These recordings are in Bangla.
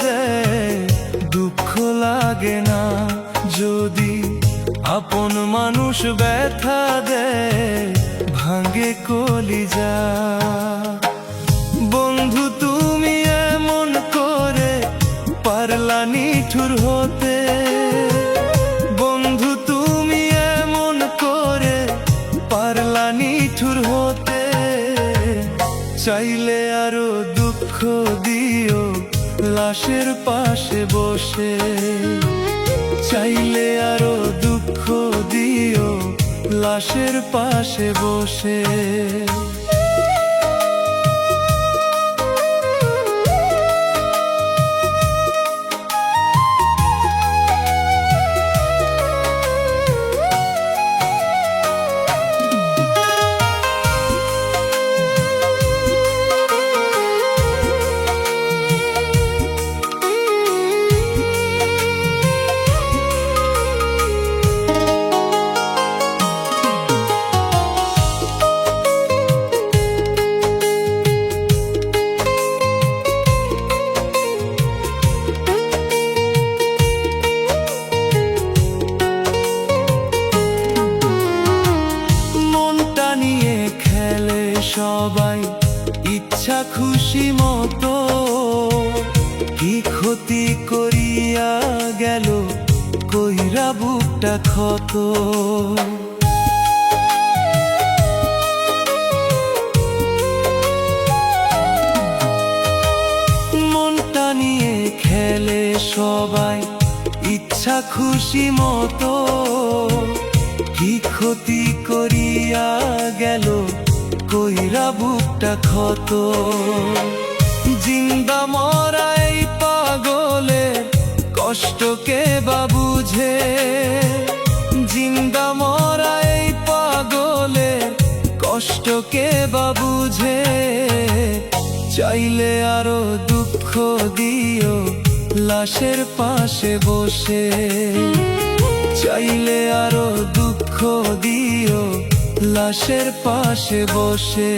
দেয় দুঃখ লাগে না, যদি আপন মানুষ ব্যথা দেয় ভাঙে কলিজা। বন্ধু তুমি এমন করে পারলা নিঠুর হতে, বন্ধু তুমি এমন করে পারলা নিঠুর হতে। চাইলে আরো দুঃখ দিও লাশের পাশে বসে, চাইলে আরো দুঃখ দিও লাশের পাশে বসে। সবাই ইচ্ছা খুশি মতো, কি ক্ষতি করিয়া গেল কইরা বুকটা ক্ষত। মনটা নিয়ে খেলে সবাই ইচ্ছা খুশি মতো, কি ক্ষতি করিয়া গেল কইরা বুকটা ক্ষত। জিন্দা মরা এই পাগলের কষ্টকে বা বুঝে, জিন্দা মরা এই পাগলের কষ্টকে বা বুঝে। চাইলে আরো দুঃখ দিও লাশের পাশে বসে, চাইলে আরো দুঃখ দিও লাশের পাশে বসে।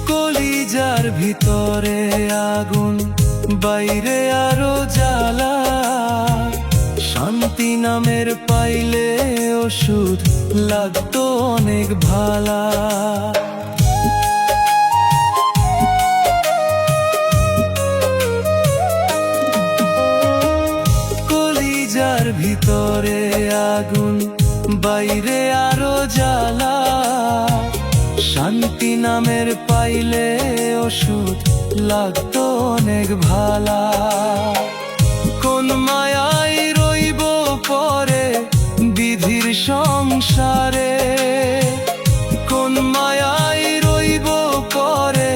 কলিজার ভিতরে আগুন বাইরে আরো জ্বালা, শান্তি নামের পাইলে ওষুধ লাগতো অনেক ভালা। কলিজার ভিতরে আগুন বাইরে আরো জ্বালা, শান্তি নামের পাইলে ওষুধ লাগতো অনেক ভালা। কোন মায়াই রইব পরে বিধির সংসারে, কোন মায়াই রইব পরে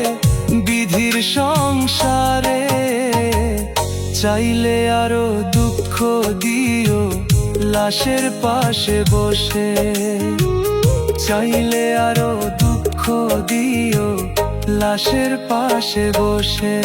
বিধির সংসারে। চাইলে আরো দুঃখ দিও লাশের পাশে বসে, চাইলে আরো দুঃখ দিও লাশের পাশে বসে।